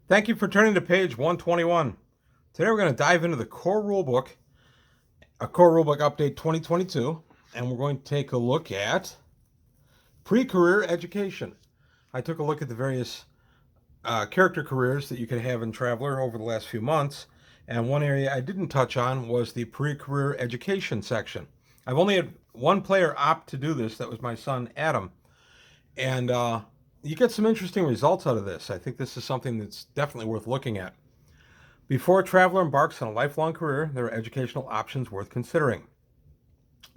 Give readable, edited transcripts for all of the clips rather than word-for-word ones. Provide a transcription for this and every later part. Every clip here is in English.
Thank you for turning to page 121. Today we're going to dive into the core rulebook, a core rulebook update 2022, and we're going to take a look at pre-career education. I took a look at the various character careers that you could have in Traveler over the last few months, and one area I didn't touch on was the pre-career education section. I've only had one player opt to do this. That was my son Adam, and you get some interesting results out of this. I think this is something that's definitely worth looking at. Before a traveler embarks on a lifelong career, there are educational options worth considering.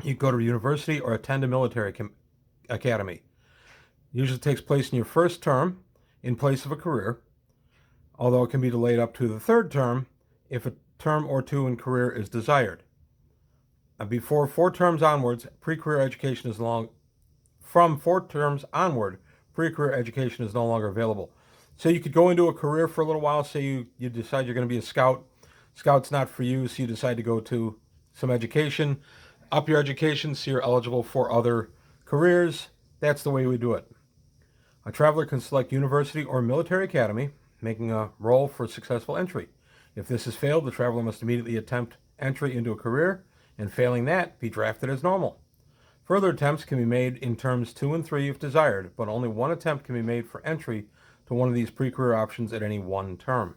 You go to university or attend a military academy. Usually takes place in your first term in place of a career, although it can be delayed up to the third term if a term or two in career is desired. Before 4 terms onwards, pre-career education is from 4 terms onward, pre-career education is no longer available. So you could go into a career for a little while. Say you decide you're going to be a scout. Scout's not for you, so you decide to go to some education, up your education so you're eligible for other careers. That's the way we do it. A traveler can select university or military academy, making a roll for successful entry. If this has failed, the traveler must immediately attempt entry into a career, and failing that, be drafted as normal. Further attempts can be made in terms 2 and 3 if desired, but only one attempt can be made for entry to one of these pre-career options in any one term.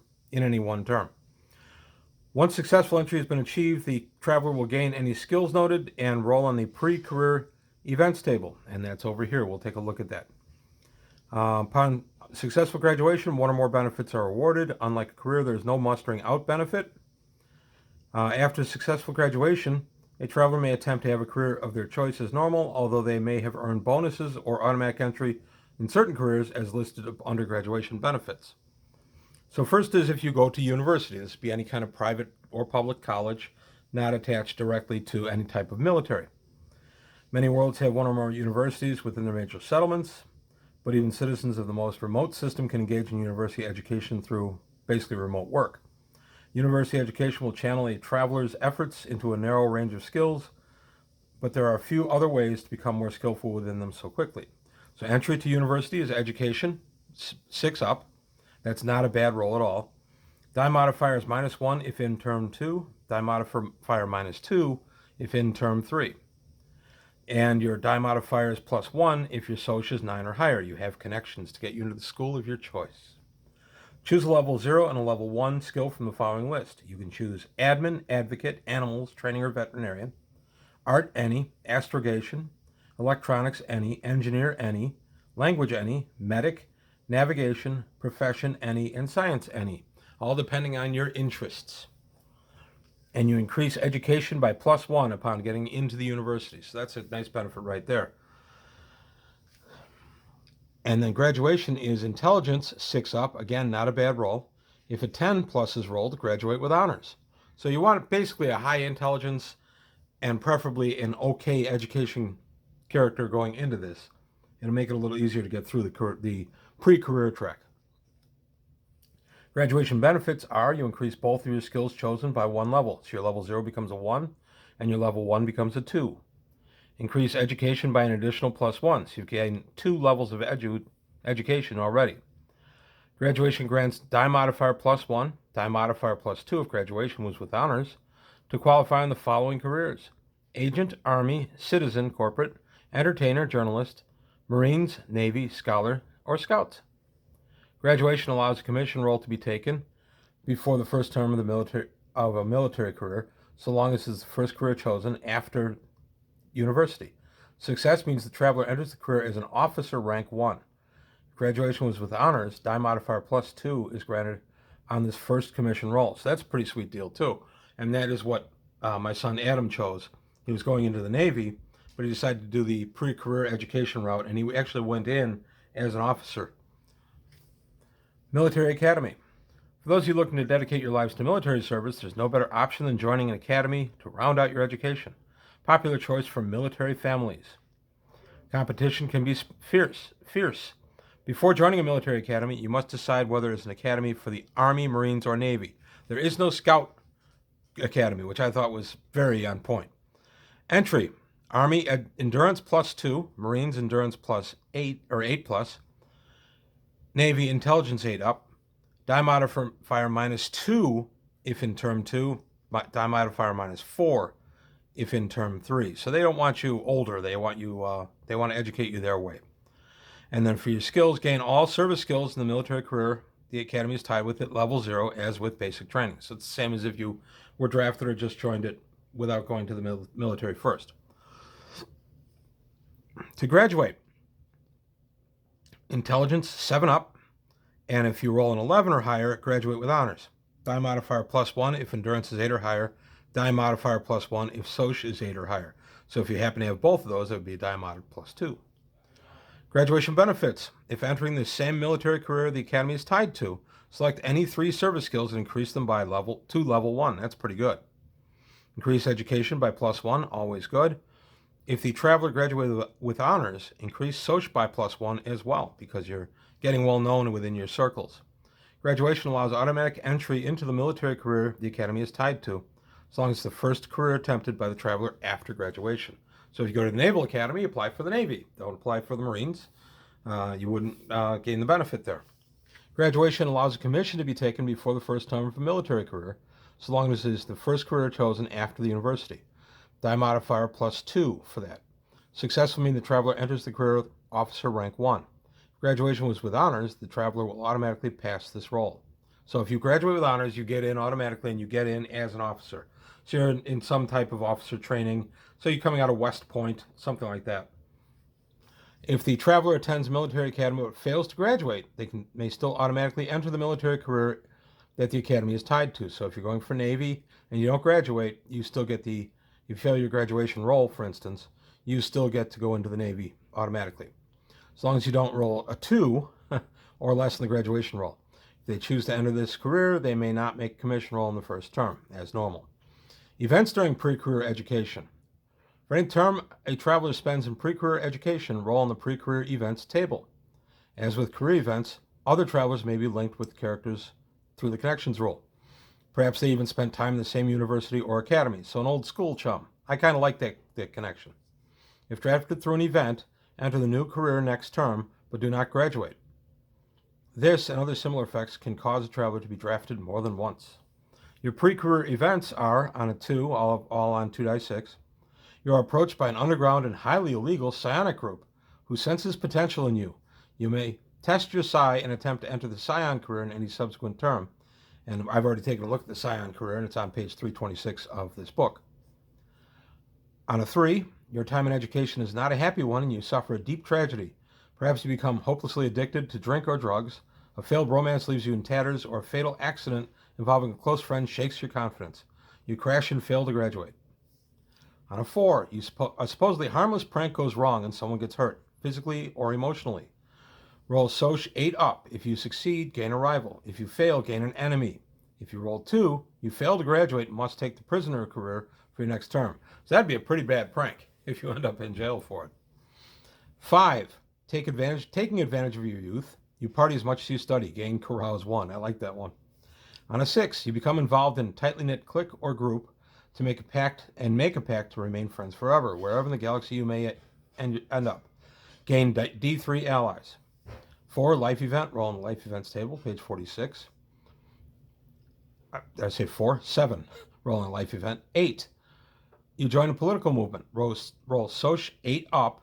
Once successful entry has been achieved, the traveler will gain any skills noted and roll on the pre-career events table, and that's over here. We'll take a look at that. Upon successful graduation, one or more benefits are awarded. Unlike a career, there's no mustering out benefit. After successful graduation, a traveler may attempt to have a career of their choice as normal, although they may have earned bonuses or automatic entry in certain careers as listed under graduation benefits. So first is if you go to university. This would be any kind of private or public college, not attached directly to any type of military. Many worlds have one or more universities within their major settlements, but even citizens of the most remote system can engage in university education through basically remote work. University education will channel a traveler's efforts into a narrow range of skills, but there are a few other ways to become more skillful within them so quickly. So entry to university is education, 6 up. That's not a bad roll at all. Die modifier is -1 if in term 2. Die modifier -2 if in term 3. And your die modifier is +1 if your SOCIA is 9 or higher. You have connections to get you into the school of your choice. Choose a level 0 and a level 1 skill from the following list. You can choose admin, advocate, animals, training, or veterinarian. Art, any. Astrogation. Electronics, any. Engineer, any. Language, any. Medic. Navigation. Profession, any. And science, any. All depending on your interests. And you increase education by +1 upon getting into the university. So that's a nice benefit right there. And then graduation is intelligence, 6 up. Again, not a bad roll. If a 10 plus is rolled, graduate with honors. So you want basically a high intelligence and preferably an okay education character going into this. It'll make it a little easier to get through the pre-career track. Graduation benefits are you increase both of your skills chosen by 1 level. So your level 0 becomes a 1 and your level 1 becomes a 2. Increase education by an additional +1. So you've gained 2 levels of education already. Graduation grants die modifier +1, die modifier +2 if graduation was with honors, to qualify in the following careers: agent, army, citizen, corporate, entertainer, journalist, Marines, Navy, scholar, or scouts. Graduation allows a commission roll to be taken before the first term of a military career, so long as it's the first career chosen after university. Success means the traveler enters the career as an officer rank 1. If graduation was with honors, die modifier +2 is granted on this first commission roll. So that's a pretty sweet deal too. And that is what my son Adam chose. He was going into the Navy, but he decided to do the pre-career education route, and he actually went in as an officer. Military Academy. For those of you looking to dedicate your lives to military service, there's no better option than joining an academy to round out your education. Popular choice for military families. Competition can be fierce. Before joining a military academy, you must decide whether it's an academy for the Army, Marines, or Navy. There is no Scout Academy, which I thought was very on point. Entry: Army Endurance +2, Marines Endurance +8 or 8+, Navy Intelligence 8 up, Die modifier -2 if in term 2, die modifier -4 if in term 3. So they don't want you older. They want you. They want to educate you their way. And then for your skills, gain all service skills in the military career. The academy is tied with it level 0 as with basic training. So it's the same as if you were drafted or just joined it without going to the military first. To graduate, intelligence 7 up, and if you roll an 11 or higher, graduate with honors. Die modifier +1 if endurance is 8 or higher. Die modifier +1 if Soch is 8 or higher. So if you happen to have both of those, it would be a die mod +2. Graduation benefits. If entering the same military career the academy is tied to, select any 3 service skills and increase them by level 1. That's pretty good. Increase education by +1, always good. If the traveler graduated with honors, increase Soch by +1 as well, because you're getting well known within your circles. Graduation allows automatic entry into the military career the academy is tied to, as long as it's the first career attempted by the traveler after graduation. So if you go to the Naval Academy, apply for the Navy. Don't apply for the Marines. You wouldn't gain the benefit there. Graduation allows a commission to be taken before the first term of a military career, so long as it is the first career chosen after the university. Die modifier +2 for that. Success will mean the traveler enters the career officer rank 1. If graduation was with honors, the traveler will automatically pass this role. So if you graduate with honors, you get in automatically and you get in as an officer. So you're in some type of officer training. So you're coming out of West Point, something like that. If the traveler attends military academy but fails to graduate, they may still automatically enter the military career that the academy is tied to. So if you're going for Navy and you don't graduate, you still get if you fail your graduation roll, for instance, you still get to go into the Navy automatically. As long as you don't roll a 2 or less in the graduation roll. If they choose to enter this career, they may not make a commission roll in the first term, as normal. Events during pre-career education. For any term a traveler spends in pre-career education, roll on the pre-career events table. As with career events, other travelers may be linked with characters through the connections rule. Perhaps they even spent time in the same university or academy, so an old school chum. I kind of like that connection. If drafted through an event, enter the new career next term, but do not graduate. This and other similar effects can cause a traveler to be drafted more than once. Your pre-career events are, on a 2, all on 2d6. You are approached by an underground and highly illegal psionic group who senses potential in you. You may test your psi and attempt to enter the psion career in any subsequent term. And I've already taken a look at the psion career, and it's on page 326 of this book. On a 3, your time in education is not a happy one and you suffer a deep tragedy. Perhaps you become hopelessly addicted to drink or drugs, a failed romance leaves you in tatters, or a fatal accident involving a close friend shakes your confidence. You crash and fail to graduate. On a 4, a supposedly harmless prank goes wrong and someone gets hurt, physically or emotionally. Roll Soch 8 up. If you succeed, gain a rival. If you fail, gain an enemy. If you roll 2, you fail to graduate and must take the prisoner career for your next term. So that'd be a pretty bad prank if you end up in jail for it. 5, taking advantage of your youth. You party as much as you study. Gain carouse 1. I like that one. On a 6, you become involved in a tightly knit clique or group to make a pact to remain friends forever, wherever in the galaxy you may end up. Gain D3 allies. 4, life event. Roll on the life events table, page 46. Did I say 4? 7. Roll on a life event. 8. You join a political movement. Roll Soch 8 up.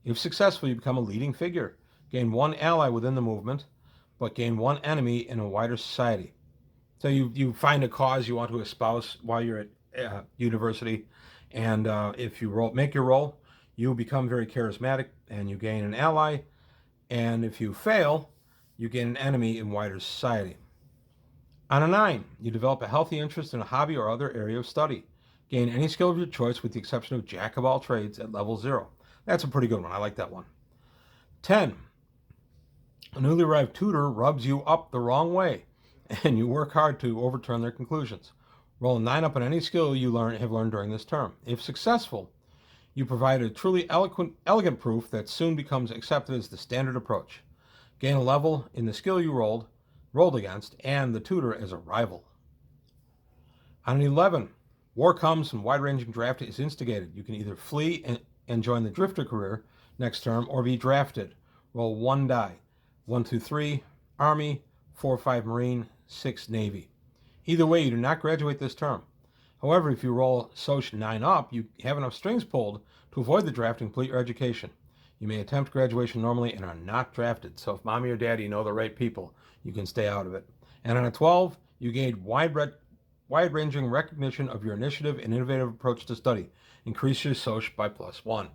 If successful, you become a leading figure. Gain 1 ally within the movement, but gain 1 enemy in a wider society. So you find a cause you want to espouse while you're at university, and if you make your roll, you become very charismatic and you gain an ally, and if you fail, you gain an enemy in wider society. On a 9, you develop a healthy interest in a hobby or other area of study. Gain any skill of your choice with the exception of Jack of all trades at level 0. That's a pretty good one. I like that one. 10, a newly arrived tutor rubs you up the wrong way, and you work hard to overturn their conclusions. Roll a 9 up on any skill you have learned during this term. If successful, you provide a truly elegant proof that soon becomes accepted as the standard approach. Gain a level in the skill you rolled against, and the tutor as a rival. On an 11, war comes and wide-ranging draft is instigated. You can either flee and join the drifter career next term, or be drafted. Roll 1 die. 1, 2, 3, Army. 4 or 5 Marine, 6 Navy. Either way, you do not graduate this term. However, if you roll Soc 9 up, you have enough strings pulled to avoid the draft and complete your education. You may attempt graduation normally and are not drafted. So if mommy or daddy know the right people, you can stay out of it. And on a 12, you gain wide-ranging recognition of your initiative and innovative approach to study. Increase your Soc by +1.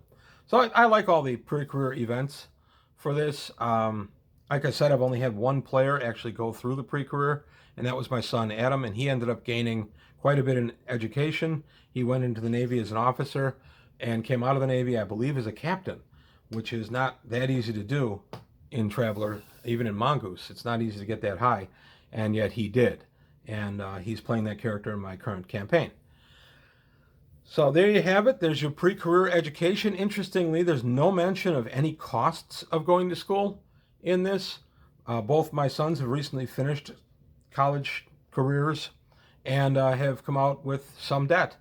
So I like all the pre-career events for this. Like I said, I've only had one player actually go through the pre-career, and that was my son Adam, and he ended up gaining quite a bit in education. He went into the Navy as an officer and came out of the Navy, I believe, as a captain, which is not that easy to do in Traveler, even in Mongoose. It's not easy to get that high, and yet he did. And he's playing that character in my current campaign. So there you have it. There's your pre-career education. Interestingly, there's no mention of any costs of going to school in this. Both my sons have recently finished college careers and have come out with some debt.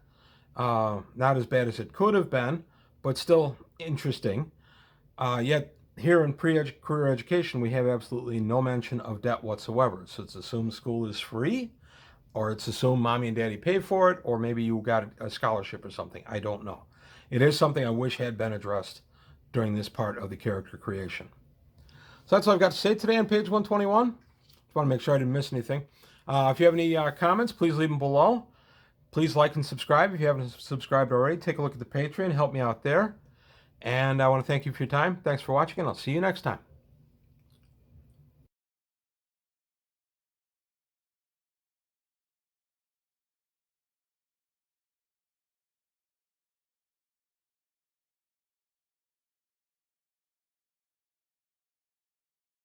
Not as bad as it could have been, but still interesting. Yet here in pre-career education, we have absolutely no mention of debt whatsoever. So it's assumed school is free, or it's assumed mommy and daddy paid for it, or maybe you got a scholarship or something. I don't know. It is something I wish had been addressed during this part of the character creation. So that's all I've got to say today on page 121. Just want to make sure I didn't miss anything. If you have any comments, please leave them below. Please like and subscribe if you haven't subscribed already. Take a look at the Patreon. Help me out there. And I want to thank you for your time. Thanks for watching, and I'll see you next time.